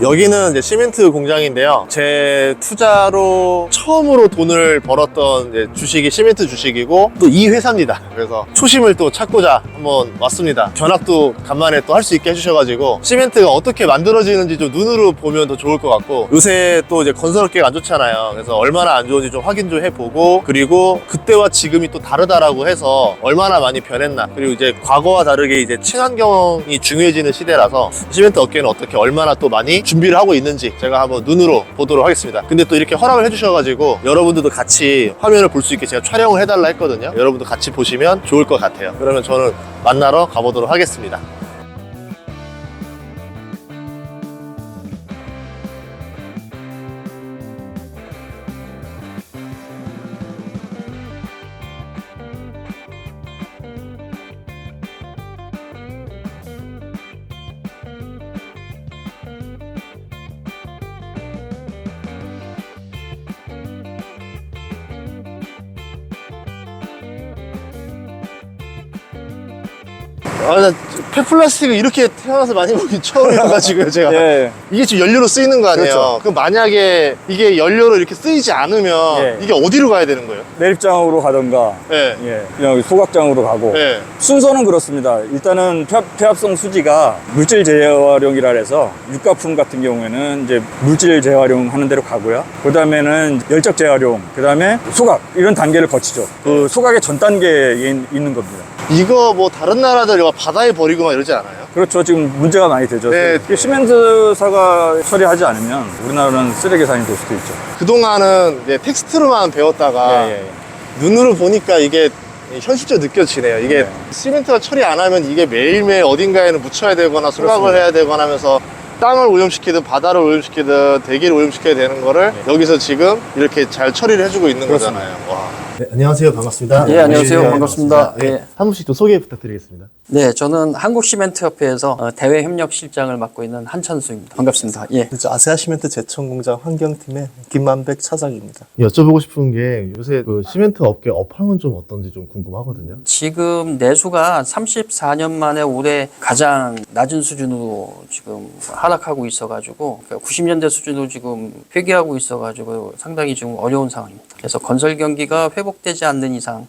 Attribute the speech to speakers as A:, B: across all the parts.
A: 여기는 이제 시멘트 공장인데요. 제 투자로 처음으로 돈을 벌었던 이제 주식이 시멘트 주식이고 또 이 회사입니다. 그래서 초심을 또 찾고자 한번 왔습니다. 견학도 간만에 또 할 수 있게 해주셔가지고 시멘트가 어떻게 만들어지는지 좀 눈으로 보면 더 좋을 것 같고, 요새 또 이제 건설업계가 안 좋잖아요. 그래서 얼마나 안 좋은지 좀 확인 좀 해보고, 그리고 그때와 지금이 또 다르다라고 해서 얼마나 많이 변했나, 그리고 이제 과거와 다르게 이제 친환경이 중요해지는 시대라서 시멘트 업계는 어떻게 얼마나 또 많이 준비를 하고 있는지 제가 한번 눈으로 보도록 하겠습니다. 근데 또 이렇게 허락을 해주셔가지고 여러분들도 같이 화면을 볼 수 있게 제가 촬영을 해달라 했거든요. 여러분도 같이 보시면 좋을 것 같아요. 그러면 저는 만나러 가보도록 하겠습니다. 나 폐플라스틱을 이렇게 태어나서 많이 보긴 처음이어가지고요, 제가.
B: 예.
A: 이게 지금 연료로 쓰이는 거 아니에요?
B: 그렇죠.
A: 그럼 만약에 이게 연료로 이렇게 쓰이지 않으면
B: 예.
A: 이게 어디로 가야 되는 거예요?
B: 매립장으로 가던가,
A: 네.
B: 예, 그냥 소각장으로 가고.
A: 네.
B: 순서는 그렇습니다. 일단은 퇴합성 수지가 물질 재활용이라 해서 육가품 같은 경우에는 이제 물질 재활용 하는 데로 가고요. 그 다음에는 열적 재활용, 그 다음에 소각, 이런 단계를 거치죠. 그 소각의 전 단계에 있는 겁니다.
A: 이거 뭐 다른 나라들 이거 바다에 버리고 막 이러지 않아요?
B: 그렇죠. 지금 문제가 많이 되죠.
A: 네.
B: 이게 시멘트사가 처리하지 않으면 우리나라는 쓰레기산이 될 수도 있죠.
A: 그동안은 이제 텍스트로만 배웠다가 눈으로 보니까 이게 현실적으로 느껴지네요. 이게 시멘트가 처리 안 하면 이게 매일매일 어딘가에는 묻혀야 되거나 소각을
B: 그렇습니다.
A: 해야 되거나 하면서 땅을 오염시키든 바다를 오염시키든 대기를 오염시켜야 되는 거를 여기서 지금 이렇게 잘 처리를 해주고 있는
B: 그렇습니다.
A: 거잖아요. 와. 네, 안녕하세요. 반갑습니다.
C: 예, 안녕하세요. 반갑습니다.
A: 네,
C: 예.
A: 한 분씩 또 소개 부탁드리겠습니다.
C: 네, 저는 한국시멘트협회에서 대외협력실장을 맡고 있는 한찬수입니다. 반갑습니다. 예.
D: 아세아시멘트 제천공장 환경팀의 김만백 차장입니다.
A: 여쭤보고 싶은 게 요새 그 시멘트 업계 업황은 좀 어떤지 좀 궁금하거든요.
C: 지금 내수가 34년 만에 올해 가장 낮은 수준으로 지금 하락하고 있어가지고 90년대 수준으로 지금 회귀하고 있어가지고 상당히 지금 어려운 상황입니다. 그래서 건설 경기가 회복되지 않는 이상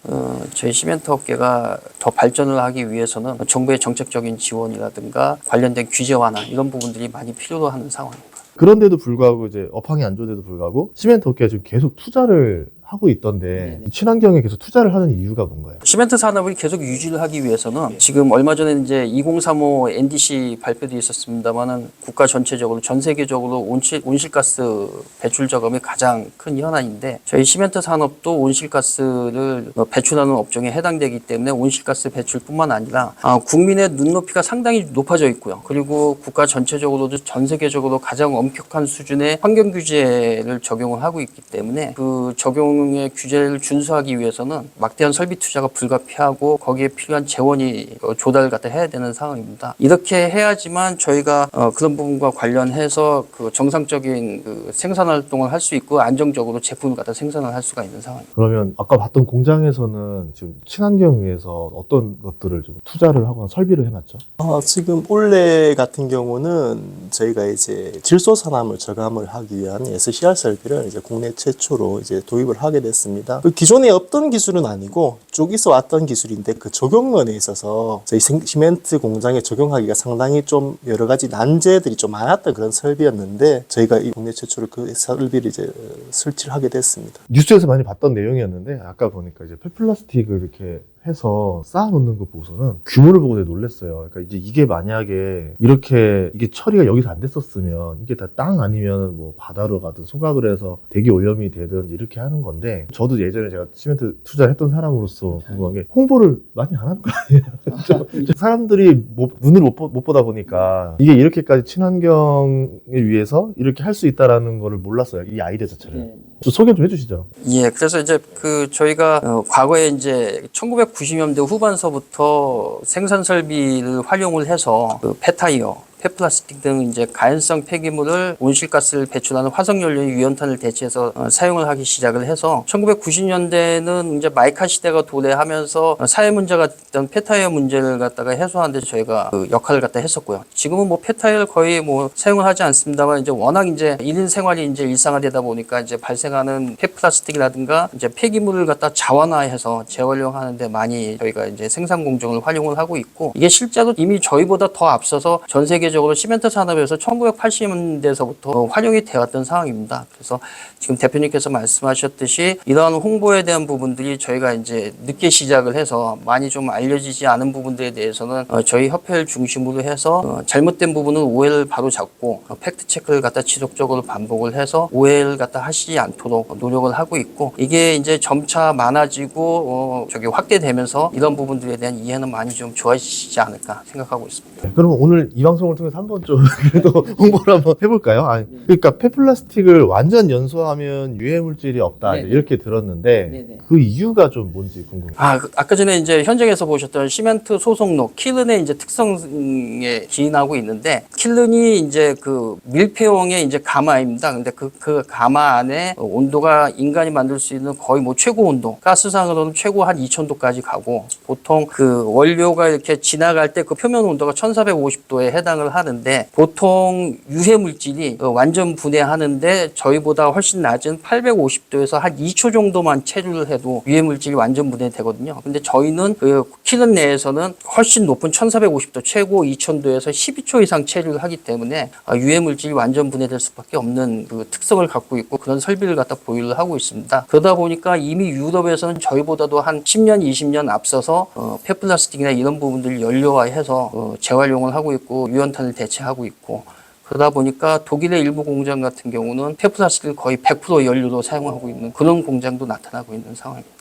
C: 저희 시멘트 업계가 더 발전을 하기 위해서는 정부의 정책적인 지원이라든가 관련된 규제 완화 이런 부분들이 많이 필요로 하는 상황입니다.
A: 그런데도 불구하고 이제 업황이 안 좋은데도 불구하고 시멘트 업계가 지금 계속 투자를 하고 있던데 친환경에 계속 투자를 하는 이유가 뭔가요?
C: 시멘트 산업을 계속 유지를 하기 위해서는 지금 얼마 전에 이제 2035 NDC 발표도 있었습니다만은 국가 전체적으로 전 세계적으로 온실가스 배출 저감이 가장 큰 현안인데 저희 시멘트 산업도 온실가스를 배출하는 업종에 해당되기 때문에 온실가스 배출뿐만 아니라 국민의 눈높이가 상당히 높아져 있고요. 그리고 국가 전체적으로도 전 세계적으로 가장 엄격한 수준의 환경 규제를 적용을 하고 있기 때문에 그 적용의 규제를 준수하기 위해서는 막대한 설비 투자가 불가피하고 거기에 필요한 재원이 조달을 갖다 해야 되는 상황입니다. 이렇게 해야지만 저희가 그런 부분과 관련해서 그 정상적인 그 생산 활동을 할 수 있고 안정적으로 제품을 갖다 생산을 할 수가 있는 상황입니다.
A: 그러면 아까 봤던 공장에서는 지금 친환경 위해서 어떤 것들을 좀 투자를 하거나 설비를 해놨죠?
D: 지금 올해 같은 경우는 저희가 이제 질소산화물 저감을 하기 위한 SCR 설비를 이제 국내 최초로 이제 도입을 하게 됐습니다. 그 기존에 없던 기술은 아니고 쭉 있어 왔던 기술인데 그 적용면에 있어서 저희 시멘트 공장에 적용하기가 상당히 좀 여러 가지 난제들이 좀 많았던 그런 설비였는데 저희가 이 국내 최초로 그 설비를 이제 설치를 하게 됐습니다.
A: 뉴스에서 많이 봤던 내용이었는데 아까 보니까 이제 폐플라스틱을 이렇게 해서 쌓아놓는 거 보고서는 규모를 보고 되게 놀랐어요. 그러니까 이제 이게 만약에 이렇게 이게 처리가 여기서 안 됐었으면 이게 다 땅 아니면 뭐 바다로 가든 소각을 해서 대기 오염이 되든 이렇게 하는 건데, 저도 예전에 제가 시멘트 투자를 했던 사람으로서 궁금한 게 홍보를 많이 안 하는 거 아니에요? 좀 사람들이 눈을 못 보다 보니까 이게 이렇게까지 친환경을 위해서 이렇게 할 수 있다라는 거를 몰랐어요. 이 아이디어 자체를. 좀 소개 좀 해주시죠.
C: 예, 그래서 이제 그 저희가 과거에 이제 1990년대 후반서부터 생산 설비를 활용을 해서 그 폐타이어, 폐플라스틱 등 이제 가연성 폐기물을 온실가스를 배출하는 화석연료의 유연탄을 대체해서 사용을 하기 시작을 해서 1990년대는 이제 마이카 시대가 도래하면서 사회 문제가 됐던 폐타이어 문제를 갖다가 해소하는 데 저희가 그 역할을 갖다 했었고요. 지금은 뭐 폐타이어를 거의 뭐 사용을 하지 않습니다만 이제 워낙 이제 1인 생활이 이제 일상화되다 보니까 이제 발생하는 폐플라스틱이라든가 이제 폐기물을 갖다 자원화해서 재활용하는데 많이 저희가 이제 생산 공정을 활용을 하고 있고 이게 실제로 이미 저희보다 더 앞서서 전 세계적으로 시멘트 산업에서 1980년대에서부터 활용이 되었던 상황입니다. 그래서 지금 대표님께서 말씀하셨듯이 이러한 홍보에 대한 부분들이 저희가 이제 늦게 시작을 해서 많이 좀 알려지지 않은 부분들에 대해서는 저희 협회를 중심으로 해서 잘못된 부분은 오해를 바로 잡고 팩트 체크를 갖다 지속적으로 반복을 해서 오해를 갖다 하시지 않도록 노력을 하고 있고 이게 이제 점차 많아지고 확대되면서 이런 부분들에 대한 이해는 많이 좀 좋아지지 않을까 생각하고 있습니다.
A: 그러면 오늘 이 방송을 통해서 한번 좀 그래도 홍보를 한번 해볼까요? 그러니까 폐플라스틱을 완전 연소하면 유해 물질이 없다
C: 네네.
A: 이렇게 들었는데
C: 네네.
A: 그 이유가 좀 뭔지 궁금해요.
C: 아까 전에 이제 현장에서 보셨던 시멘트 소속로 킬른의 이제 특성에 기인하고 있는데 킬른이 이제 그 밀폐용의 이제 가마입니다. 근데 그 가마 안에 온도가 인간이 만들 수 있는 거의 뭐 최고 온도, 가스상으로는 최고 한 2000도까지 가고 보통 그 원료가 이렇게 지나갈 때 그 표면 온도가 1450도에 해당을 하는데 보통 유해 물질이 완전 분해하는데 저희보다 훨씬 낮은 850도에서 한 2초 정도만 체류를 해도 유해 물질이 완전 분해되거든요. 근데 저희는 그 킬른 내에서는 훨씬 높은 1450도 최고 2000도에서 12초 이상 체류를 하기 때문에 유해 물질이 완전 분해될 수밖에 없는 그 특성을 갖고 있고 그런 설비를 갖다 보유를 하고 있습니다. 그러다 보니까 이미 유럽에서는 저희보다도 한 10년, 20년 앞서서 폐플라스틱이나 이런 부분들을 연료화해서 재활용을 하고 있고 유연탄을 대체하고 있고 그러다 보니까 독일의 일부 공장 같은 경우는 폐플라스틱을 거의 100% 연료로 사용하고 있는 그런 공장도 나타나고 있는 상황입니다.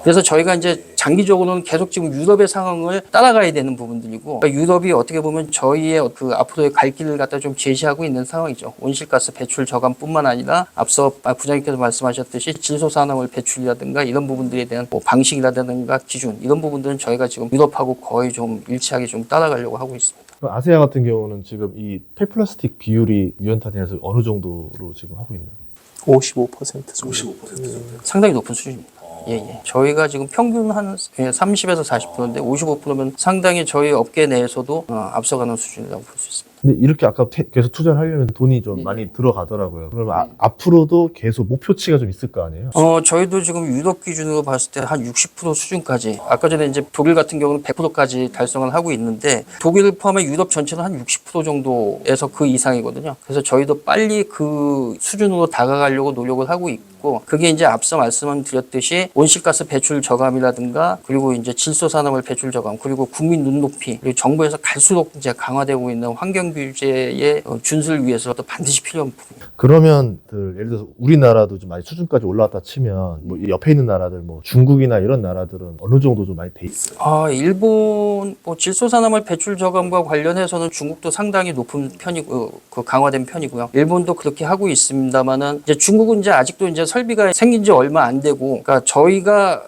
C: 그래서 저희가 이제 장기적으로는 계속 지금 유럽의 상황을 따라가야 되는 부분들이고 그러니까 유럽이 어떻게 보면 저희의 그 앞으로의 갈 길을 갖다 좀 제시하고 있는 상황이죠. 온실가스 배출 저감뿐만 아니라 앞서 부장님께서 말씀하셨듯이 질소산화물 배출이라든가 이런 부분들에 대한 뭐 방식이라든가 기준 이런 부분들은 저희가 지금 유럽하고 거의 좀 일치하게 좀 따라가려고 하고 있습니다.
A: 아세아 같은 경우는 지금 이 폐플라스틱 비율이 유연탄에서 어느 정도로 지금 하고 있나요?
D: 55% 정도.
A: 55%.
C: 상당히 높은 수준입니다. 예. 저희가 지금 평균 한 30에서 40%인데 55%면 상당히 저희 업계 내에서도 앞서가는 수준이라고 볼 수 있습니다.
A: 근데 이렇게 아까 계속 투자를 하려면 돈이 좀 많이 들어가더라고요. 그러면 앞으로도 계속 목표치가 좀 있을 거 아니에요?
C: 저희도 지금 유럽 기준으로 봤을 때 한 60% 수준까지 아까 전에 이제 독일 같은 경우는 100%까지 달성을 하고 있는데 독일을 포함해 유럽 전체는 한 60% 정도에서 그 이상이거든요. 그래서 저희도 빨리 그 수준으로 다가가려고 노력을 하고 있고 그게 이제 앞서 말씀드렸듯이 온실가스 배출 저감이라든가 그리고 이제 질소산화물 배출 저감 그리고 국민 눈높이 그리고 정부에서 갈수록 이제 강화되고 있는 환경 규제의 준수를 위해서도 반드시 필요한 부분입니다.
A: 그러면 예를 들어서 우리나라도 좀 많이 수준까지 올라왔다 치면 뭐 옆에 있는 나라들 뭐 중국이나 이런 나라들은 어느 정도 좀 많이 돼 있어요?
C: 일본 뭐 질소산화물 배출 저감과 관련해서는 중국도 상당히 높은 편이고 그 강화된 편이고요. 일본도 그렇게 하고 있습니다만은 이제 중국은 이제 아직도 이제 설비가 생긴 지 얼마 안 되고 그러니까 저희가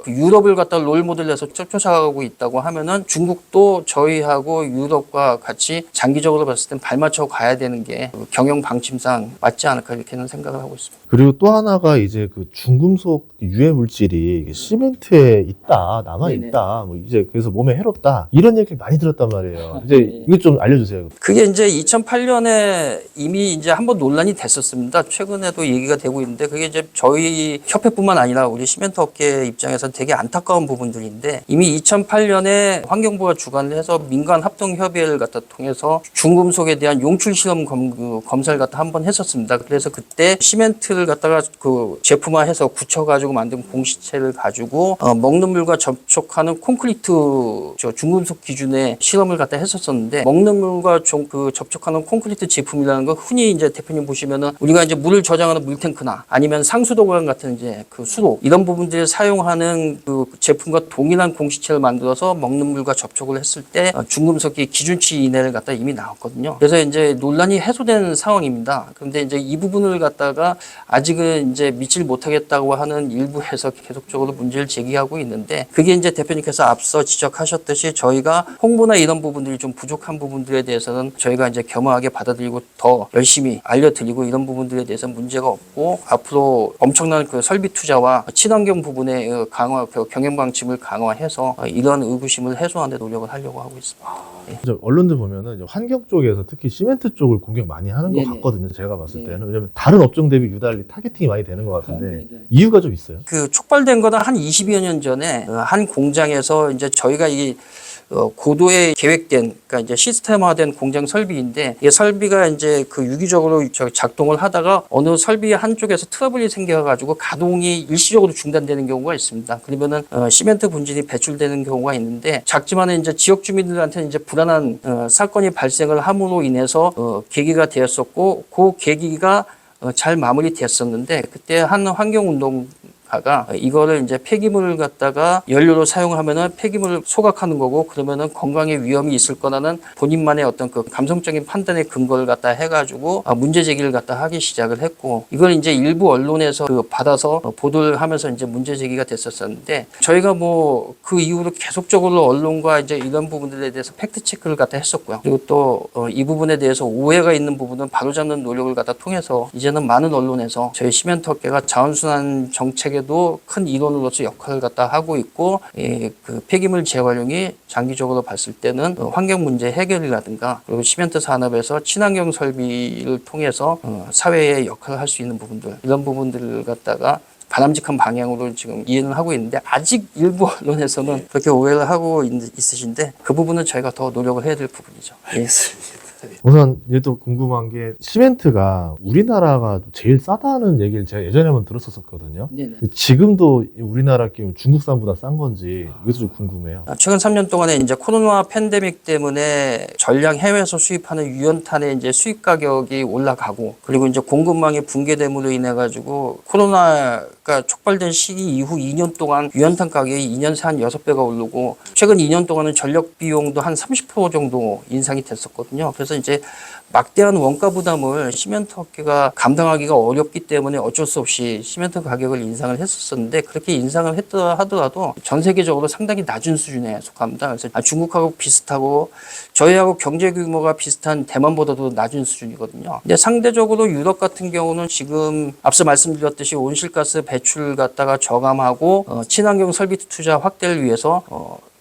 C: 유럽을 갖다 롤 모델에서 쫓아가고 있다고 하면은 중국도 저희하고 유럽과 같이 장기적으로 봤을 땐 발맞춰 가야 되는 게 경영 방침상 맞지 않을까 이렇게는 생각을 하고 있습니다.
A: 그리고 또 하나가 이제 그 중금속 유해 물질이 시멘트에 있다, 남아 있다, 뭐 이제 그래서 몸에 해롭다 이런 얘기를 많이 들었단 말이에요. 이제 이거 좀 알려주세요.
C: 그게 이제 2008년에 이미 이제 한번 논란이 됐었습니다. 최근에도 얘기가 되고 있는데 그게 이제 저희 협회뿐만 아니라 우리 시멘트 업계 입장에서는 되게 안타까운 부분들인데 이미 2008년에 환경부가 주관을 해서 민간 합동 협의회를 갖다 통해서 중금속에 대한 용출 실험 검사를 갖다 한번 했었습니다. 그래서 그때 시멘트를 갖다가 그 제품화해서 굳혀가지고 만든 공시체를 가지고 먹는 물과 접촉하는 콘크리트 중금속 기준의 실험을 갖다 했었었는데 먹는 물과 접촉하는 콘크리트 제품이라는 거 흔히 이제 대표님 보시면은 우리가 이제 물을 저장하는 물탱크나 아니면 상수도관 같은 이제 그 수도 이런 부분들을 사용 사용하는 그 제품과 동일한 공시체를 만들어서 먹는 물과 접촉을 했을 때 중금속이 기준치 이내를 갖다 이미 나왔거든요. 그래서 이제 논란이 해소된 상황입니다. 그런데 이제 이 부분을 갖다가 아직은 이제 믿질 못하겠다고 하는 일부에서 계속적으로 문제를 제기하고 있는데, 그게 이제 대표님께서 앞서 지적하셨듯이 저희가 홍보나 이런 부분들이 좀 부족한 부분들에 대해서는 저희가 이제 겸허하게 받아들이고 더 열심히 알려드리고, 이런 부분들에 대해서 문제가 없고 앞으로 엄청난 그 설비 투자와 친환경 부분의 강화, 그 경영 방침을 강화해서 이런 의구심을 해소하는 데 노력을 하려고 하고 있습니다.
A: 이제 언론들 보면은 이제 환경 쪽에서 특히 시멘트 쪽을 공격 많이 하는 것
C: 네네.
A: 같거든요. 제가 봤을
C: 네.
A: 때는. 왜냐면 다른 업종 대비 유달리 타겟팅이 많이 되는 것 같은데 이유가 좀 있어요?
C: 그 촉발된 거는 한 20여 년 전에 한 공장에서 이제 저희가 이 고도의 계획된, 그러니까 이제 시스템화된 공장 설비인데, 이 설비가 이제 그 유기적으로 작동을 하다가 어느 설비 한쪽에서 트러블이 생겨가지고 가동이 일시적으로 중단되는 경우가 있습니다. 그러면은 시멘트 분진이 배출되는 경우가 있는데, 작지만 이제 지역 주민들한테는 이제 불안한 사건이 발생을 함으로 인해서 계기가 되었었고, 그 계기가 잘 마무리됐었는데, 그때 한 환경운동 가가 이거를 이제 폐기물을 갖다가 연료로 사용하면은 폐기물을 소각하는 거고, 그러면은 건강에 위험이 있을 거라는 본인만의 어떤 그 감성적인 판단의 근거를 갖다 해가지고 문제 제기를 갖다 하기 시작을 했고, 이걸 이제 일부 언론에서 그 받아서 보도를 하면서 이제 문제 제기가 됐었었는데, 저희가 뭐 그 이후로 계속적으로 언론과 이제 이런 부분들에 대해서 팩트 체크를 갖다 했었고요. 그리고 또 이 부분에 대해서 오해가 있는 부분은 바로잡는 노력을 갖다 통해서 이제는 많은 언론에서 저희 시멘트 업계가 자원순환 정책에도 큰 일원으로서 역할을 갖다 하고 있고, 그 폐기물 재활용이 장기적으로 봤을 때는 환경 문제 해결이라든가, 그리고 시멘트 산업에서 친환경 설비를 통해서 사회에 역할을 할 수 있는 부분들, 이런 부분들을 갖다가 바람직한 방향으로 지금 이해는 하고 있는데, 아직 일부 언론에서는 그렇게 오해를 하고 있으신데, 그 부분은 저희가 더 노력을 해야 될 부분이죠.
A: 알겠습니다. 우선 이제 또 궁금한 게, 시멘트가 우리나라가 제일 싸다는 얘기를 제가 예전에 한번 들었었거든요.
C: 네네.
A: 지금도 우리나라 끼면 중국산보다 싼 건지 이것도 좀 궁금해요.
C: 최근 3년 동안에 이제 코로나 팬데믹 때문에 전량 해외에서 수입하는 유연탄의 이제 수입 가격이 올라가고, 그리고 이제 공급망이 붕괴됨으로 인해 가지고 코로나가 촉발된 시기 이후 2년 동안 유연탄 가격이 2년 새 한 6배가 오르고, 최근 2년 동안은 전력 비용도 한 30% 정도 인상이 됐었거든요. 그래서 이제 막대한 원가 부담을 시멘트 업계가 감당하기가 어렵기 때문에 어쩔 수 없이 시멘트 가격을 인상을 했었는데, 그렇게 인상을 했더라 하더라도 전 세계적으로 상당히 낮은 수준에 속합니다. 그래서 중국하고 비슷하고 저희하고 경제 규모가 비슷한 대만보다도 낮은 수준이거든요. 근데 상대적으로 유럽 같은 경우는 지금 앞서 말씀드렸듯이 온실가스 배출을 갖다가 저감하고 친환경 설비 투자 확대를 위해서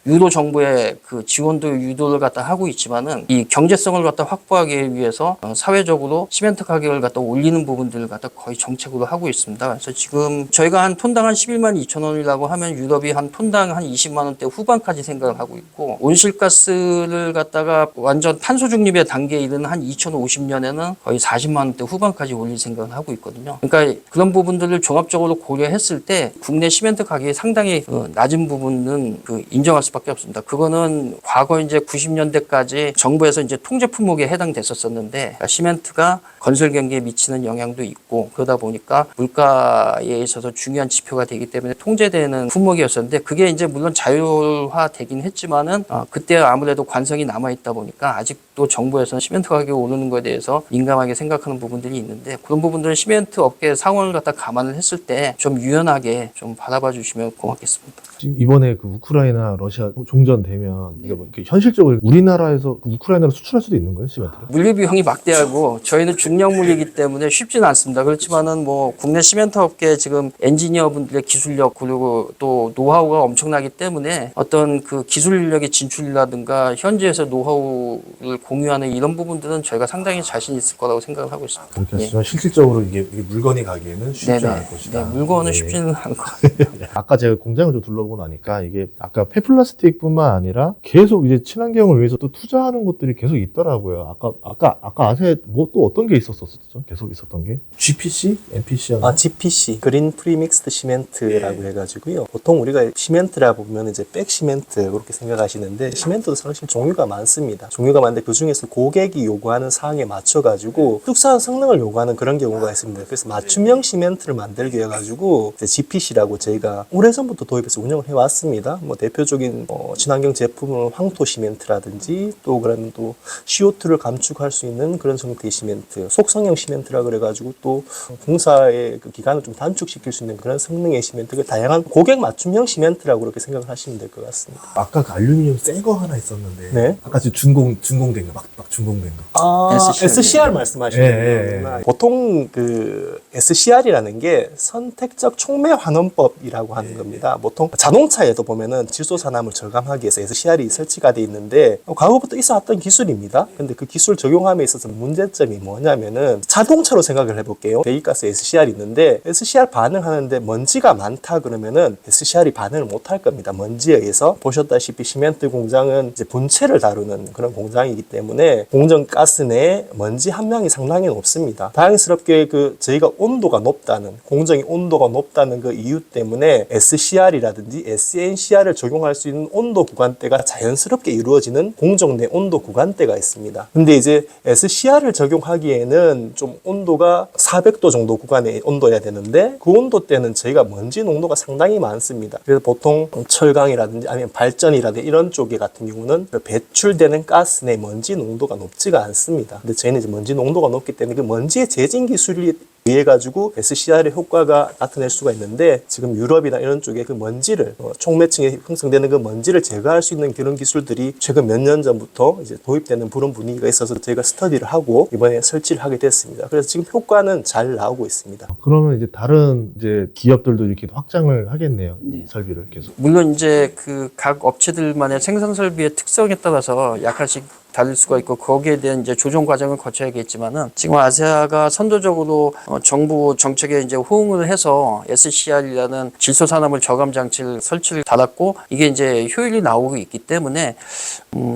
C: 유도 정부의 그 지원도 유도를 갖다 하고 있지만은, 이 경제성을 갖다 확보하기 위해서 사회적으로 시멘트 가격을 갖다 올리는 부분들을 갖다 거의 정책으로 하고 있습니다. 그래서 지금 저희가 한 톤당 한 11만 2천 원이라고 하면, 유럽이 한 톤당 한 20만 원대 후반까지 생각을 하고 있고, 온실가스를 갖다가 완전 탄소 중립의 단계에 이르는 한 2050년에는 거의 40만 원대 후반까지 올릴 생각을 하고 있거든요. 그러니까 그런 부분들을 종합적으로 고려했을 때 국내 시멘트 가격이 상당히 낮은 부분은 인정할 수 밖에 없습니다. 그거는 과거 이제 90년대까지 정부에서 이제 통제 품목에 해당됐었는데, 시멘트가 건설 경기에 미치는 영향도 있고, 그러다 보니까 물가에 있어서 중요한 지표가 되기 때문에 통제되는 품목이었었는데, 그게 이제 물론 자율화 되긴 했지만은 그때 아무래도 관성이 남아 있다 보니까 아직도 정부에서는 시멘트 가격이 오르는 것에 대해서 민감하게 생각하는 부분들이 있는데, 그런 부분들은 시멘트 업계 상황을 갖다 감안을 했을 때 좀 유연하게 좀 바라봐 주시면 고맙겠습니다.
A: 지금 이번에 그 우크라이나 러시아 종전되면 이게 뭐 이렇게 현실적으로 우리나라에서 우크라이나로 수출할 수도 있는 거예요, 시멘트를?
C: 물류 비용이 막대하고 저희는 중량 물이기 때문에 쉽지는 않습니다. 그렇지만은 뭐 국내 시멘트 업계 지금 엔지니어 분들의 기술력, 그리고 또 노하우가 엄청나기 때문에 어떤 그 기술 인력의 진출이라든가 현지에서 노하우를 공유하는 이런 부분들은 저희가 상당히 자신 있을 거라고 생각을 하고 있습니다.
A: 그렇게 하시지만 실질적으로 이게 물건이 가기에는 쉽지 않을 것이다.
C: 네, 물건은
A: 네.
C: 쉽지는 않을 것 같아요.
A: 아까 제가 공장을 좀 둘러보고 나니까, 이게 아까 폐플라스틱 플라스틱뿐만 아니라 계속 이제 친환경을 위해서 또 투자하는 것들이 계속 있더라고요. 아까 아세에 뭐 또 어떤 게 있었었죠? 계속 있었던 게? GPC? NPC였나?
D: GPC, 그린 프리믹스드 시멘트라고 해가지고요. 보통 우리가 시멘트라 보면 이제 백 시멘트 그렇게 생각하시는데 시멘트도 사실 종류가 많습니다. 종류가 많은데 그 중에서 고객이 요구하는 사항에 맞춰가지고 특수한 성능을 요구하는 그런 경우가 있습니다. 그래서 맞춤형 시멘트를 만들기 위해가지고 GPC라고 저희가 오래전부터 도입해서 운영을 해왔습니다. 뭐 대표적인 친환경 제품은 황토 시멘트라든지 또 그러면 또 CO2를 감축할 수 있는 그런 형태의 시멘트, 속성형 시멘트라 그래가지고 또 공사의 그 기간을 좀 단축시킬 수 있는 그런 성능의 시멘트, 다양한 고객 맞춤형 시멘트라고 그렇게 생각을 하시면 될 것 같습니다.
A: 아까 그 알루미늄 새 거 하나 있었는데
D: 네.
A: 아까 지금 준공된 거 막 준공된 거.
D: SCR 말씀하시는
A: 예,
D: 거구나. 보통 그 SCR이라는 게 선택적 촉매 환원법이라고 하는 겁니다. 보통 자동차에도 보면은 질소산화물 절감하기 위해서 SCR이 설치가 돼 있는데 과거부터 있어왔던 기술입니다. 근데 그 기술 적용함에 있어서 문제점이 뭐냐면은 자동차로 생각을 해볼게요. 배기가스 SCR이 있는데 SCR 반응하는데 먼지가 많다 그러면은 SCR이 반응을 못 할 겁니다. 먼지에 의해서 보셨다시피 시멘트 공장은 이제 분체를 다루는 그런 공장이기 때문에 공정 가스 내에 먼지 함량이 상당히 높습니다. 다행스럽게 그 저희가 온도가 높다는 공정의 온도가 높다는 그 이유 때문에 SCR이라든지 SNCR을 적용할 수 있는 온도 구간대가 자연스럽게 이루어지는 공정 내 온도 구간대가 있습니다. 근데 이제 SCR을 적용하기에는 좀 온도가 400도 정도 구간의 온도여야 되는데 그 온도 때는 저희가 먼지 농도가 상당히 많습니다. 그래서 보통 철강이라든지 아니면 발전이라든지 이런 쪽에 같은 경우는 배출되는 가스 내 먼지 농도가 높지가 않습니다. 근데 저희는 이제 먼지 농도가 높기 때문에 그 먼지의 재진 기술이 의해 가지고 SCR의 효과가 나타낼 수가 있는데 지금 유럽이나 이런 쪽에 그 먼지를 촉매층에 형성되는 그 먼지를 제거할 수 있는 그런 기술들이 최근 몇 년 전부터 이제 도입되는 그런 분위기가 있어서 저희가 스터디를 하고 이번에 설치를 하게 됐습니다. 그래서 지금 효과는 잘 나오고 있습니다.
A: 그러면 이제 다른 이제 기업들도 이렇게 확장을 하겠네요. 이 설비를 계속.
C: 물론 이제 그 각 업체들만의 생산 설비의 특성에 따라서 약간씩 다를 수가 있고 거기에 대한 이제 조정 과정을 거쳐야겠지만은 지금 아세아가 선도적으로 정부 정책에 이제 호응을 해서 SCR이라는 질소산화물 저감 장치를 설치를 달았고 이게 이제 효율이 나오고 있기 때문에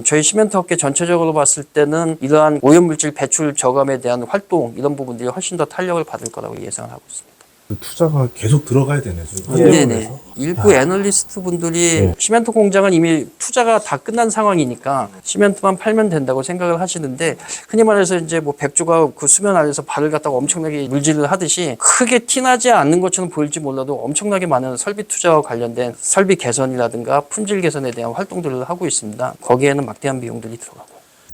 C: 저희 시멘트 업계 전체적으로 봤을 때는 이러한 오염물질 배출 저감에 대한 활동 이런 부분들이 훨씬 더 탄력을 받을 거라고 예상을 하고 있습니다.
A: 투자가 계속 들어가야 되네.
C: 네네. 일부 애널리스트 분들이 시멘트 공장은 이미 투자가 다 끝난 상황이니까 시멘트만 팔면 된다고 생각을 하시는데 흔히 말해서 이제 뭐 백조가 그 수면 아래서 발을 갖다가 엄청나게 물질을 하듯이 크게 티나지 않는 것처럼 보일지 몰라도 엄청나게 많은 설비 투자와 관련된 설비 개선이라든가 품질 개선에 대한 활동들을 하고 있습니다. 거기에는 막대한 비용들이 들어가고.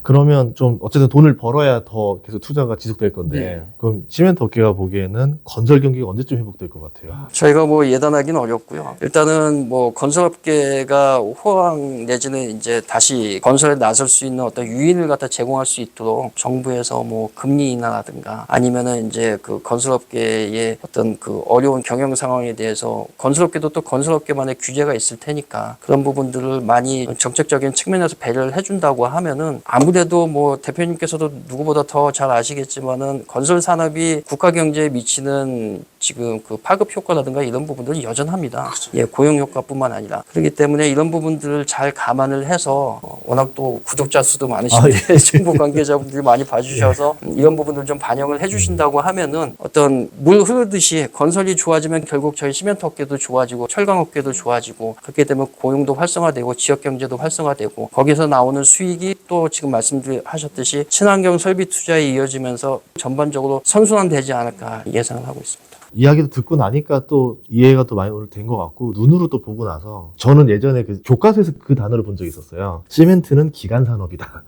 A: 그러면 좀 어쨌든 돈을 벌어야 더 계속 투자가 지속될 건데
C: 네.
A: 그럼 시멘트 업계가 보기에는 건설 경기가 언제쯤 회복될 것 같아요?
C: 저희가 뭐 예단하기는 어렵고요. 일단은 뭐 건설업계가 호황 내지는 이제 다시 건설에 나설 수 있는 어떤 유인을 갖다 제공할 수 있도록 정부에서 뭐 금리 인하라든가 아니면은 이제 그 건설업계의 어떤 그 어려운 경영 상황에 대해서 건설업계도 또 건설업계만의 규제가 있을 테니까 그런 부분들을 많이 정책적인 측면에서 배려를 해준다고 하면은 아무래도 뭐 대표님께서도 누구보다 더 잘 아시겠지만은 건설 산업이 국가 경제에 미치는 지금 그 파급 효과라든가 이런 부분들은 여전합니다. 예, 고용 효과뿐만 아니라 그렇기 때문에 이런 부분들을 잘 감안을 해서 워낙 또 구독자 수도 많으신데 정부 관계자분들이 많이 봐주셔서 이런 부분들 좀 반영을 해주신다고 하면은 어떤 물 흐르듯이 건설이 좋아지면 결국 저희 시멘트 업계도 좋아지고 철강 업계도 좋아지고 그렇게 되면 고용도 활성화되고 지역 경제도 활성화되고 거기서 나오는 수익이 또 지금 말씀하셨듯이 친환경 설비 투자에 이어지면서 전반적으로 선순환되지 않을까 예상을 하고 있습니다.
A: 이야기도 듣고 나니까 또 이해가 또 많이 오늘 된 것 같고 눈으로 또 보고 나서 저는 예전에 그 교과서에서 그 단어를 본 적이 있었어요. 시멘트는 기간 산업이다.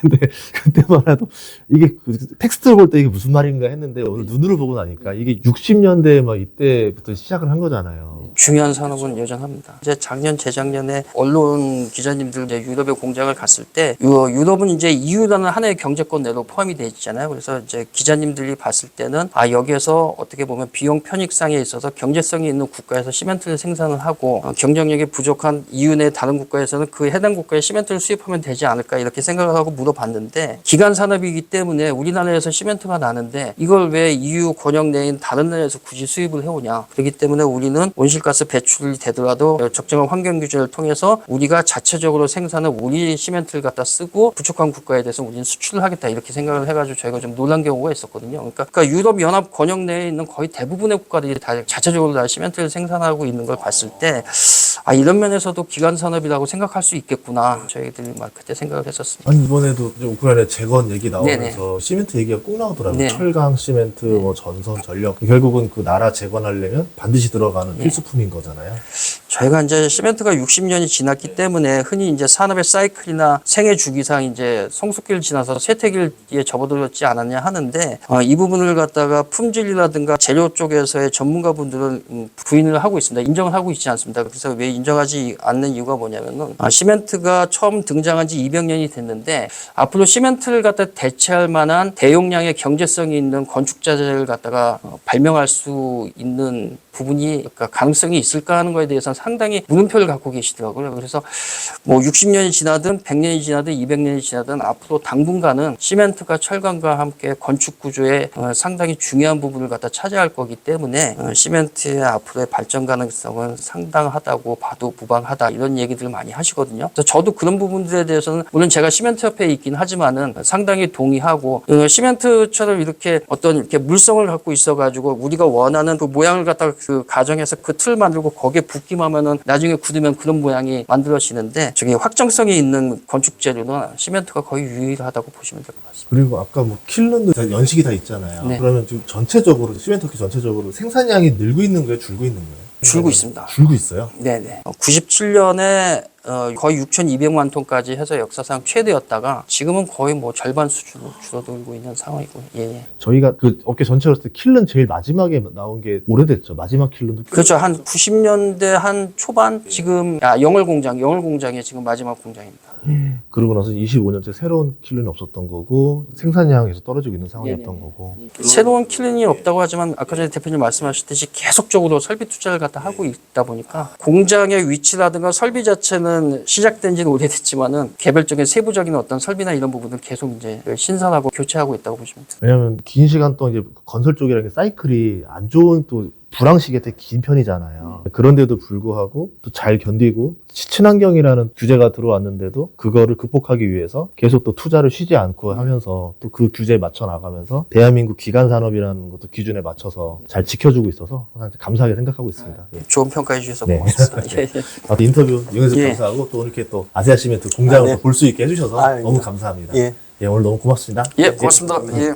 A: 근데 그때만 해도 이게 그 텍스트를 볼 때 이게 무슨 말인가 했는데 오늘 눈으로 보고 나니까 이게 60년대 막 이때부터 시작을 한 거잖아요.
C: 중요한 산업은 여전합니다. 이제 작년, 재작년에 언론 기자님들 이제 유럽의 공장을 갔을 때 유럽은 이제 EU라는 하나의 경제권 내로 포함이 되어 있잖아요. 그래서 이제 기자님들이 봤을 때는 여기에서 어떻게 보면 보면 비용 편익상에 있어서 경제성이 있는 국가에서 시멘트를 생산을 하고 경쟁력이 부족한 EU 내 다른 국가에서는 그 해당 국가에 시멘트를 수입하면 되지 않을까 이렇게 생각을 하고 물어봤는데 기간 산업이기 때문에 우리나라에서 시멘트가 나는데 이걸 왜 EU 권역 내인 다른 나라에서 굳이 수입을 해오냐. 그렇기 때문에 우리는 온실가스 배출이 되더라도 적정한 환경 규제를 통해서 우리가 자체적으로 생산을 우리 시멘트를 갖다 쓰고 부족한 국가에 대해서 우리는 수출을 하겠다 이렇게 생각을 해가지고 저희가 좀 놀란 경우가 있었거든요. 그러니까 유럽 연합 권역 내에 있는 거의 대부분의 국가들이 다 자체적으로 다 시멘트를 생산하고 있는 걸 봤을 때 이런 면에서도 기간 산업이라고 생각할 수 있겠구나. 저희들이 막 그때 생각을 했었습니다.
A: 아니 이번에도 이제 우크라이나 재건 얘기 나오면서
C: 네네.
A: 시멘트 얘기가 꼭 나오더라고요.
C: 네.
A: 철강, 시멘트, 뭐 전선, 전력. 결국은 그 나라 재건하려면 반드시 들어가는 필수품인 거잖아요.
C: 저희가 이제 시멘트가 60년이 지났기 때문에 흔히 이제 산업의 사이클이나 생애 주기상 이제 성숙기를 지나서 쇠퇴기에 접어들었지 않았냐 하는데 이 부분을 갖다가 품질이라든가 재료 쪽에서의 전문가분들은 부인을 하고 있습니다. 인정을 하고 있지 않습니다. 그래서 왜 인정하지 않는 이유가 뭐냐면은 시멘트가 처음 등장한 지 200년이 됐는데 앞으로 시멘트를 갖다 대체할 만한 대용량의 경제성이 있는 건축자재를 갖다가 발명할 수 있는 부분이 그러니까 가능성이 있을까 하는 거에 대해서는 상당히 물음표를 갖고 계시더라고요. 그래서 뭐 60년이 지나든 100년이 지나든 200년이 지나든 앞으로 당분간은 시멘트가 철강과 함께 건축 구조에 상당히 중요한 부분을 갖다 차지할 거기 때문에 시멘트의 앞으로의 발전 가능성은 상당하다고 봐도 무방하다 이런 얘기들을 많이 하시거든요. 그래서 저도 그런 부분들에 대해서는 물론 제가 시멘트 협회에 있긴 하지만은 상당히 동의하고 시멘트처럼 이렇게 어떤 이렇게 물성을 갖고 있어가지고 우리가 원하는 그 모양을 갖다가 그 가정에서 그 틀 만들고 거기에 붓기만 하면은 나중에 굳으면 그런 모양이 만들어지는데 저기 확정성이 있는 건축 재료는 시멘트가 거의 유일하다고 보시면 될 것 같습니다.
A: 그리고 아까 뭐 킬런도 다 연식이 다 있잖아요.
C: 네.
A: 그러면 지금 전체적으로 시멘트 업계 전체적으로 생산량이 늘고 있는 거예요, 줄고 있는 거예요?
C: 줄고 있습니다.
A: 줄고 있어요.
C: 네네. 97년에 거의 6,200만 톤까지 해서 역사상 최대였다가 지금은 거의 뭐 절반 수준으로 줄어들고 있는 상황이고요. 예.
A: 저희가 그 업계 전체로 봤을 때 킬런 제일 마지막에 나온 게 오래됐죠. 마지막 킬런도.
C: 그렇죠. 한 90년대 한 초반 지금 영월공장이 지금 마지막 공장입니다.
A: 그러고 나서 25년째 새로운 킬런이 없었던 거고 생산량에서 떨어지고 있는 상황이었던 거고.
C: 새로운 킬런이 없다고 하지만 아까 전에 대표님 말씀하셨듯이 계속적으로 설비 투자를 갖다 하고 있다 보니까 공장의 위치라든가 설비 자체는 시작된 지는 오래됐지만은 개별적인 세부적인 어떤 설비나 이런 부분은 계속 이제 신선하고 교체하고 있다고 보시면 됩니다.
A: 왜냐하면 긴 시간 동안 이제 건설 쪽이라는 게 사이클이 안 좋은 또 불황식이 되게 긴 편이잖아요. 그런데도 불구하고 또 잘 견디고 친환경이라는 규제가 들어왔는데도 그거를 극복하기 위해서 계속 또 투자를 쉬지 않고 하면서 또 그 규제에 맞춰 나가면서 대한민국 기간 산업이라는 것도 기준에 맞춰서 잘 지켜주고 있어서 항상 감사하게 생각하고 있습니다. 예.
C: 좋은 평가해 주셔서
A: 네.
C: 고맙습니다. 예.
A: 인터뷰 이용해서
C: 예.
A: 감사하고 또 이렇게 또 아세아 시멘트 공장을
D: 네.
A: 볼 수 있게 해주셔서
D: 아닙니다.
A: 너무 감사합니다.
D: 예.
A: 예, 오늘 너무 고맙습니다.
C: 예, 고맙습니다. 예.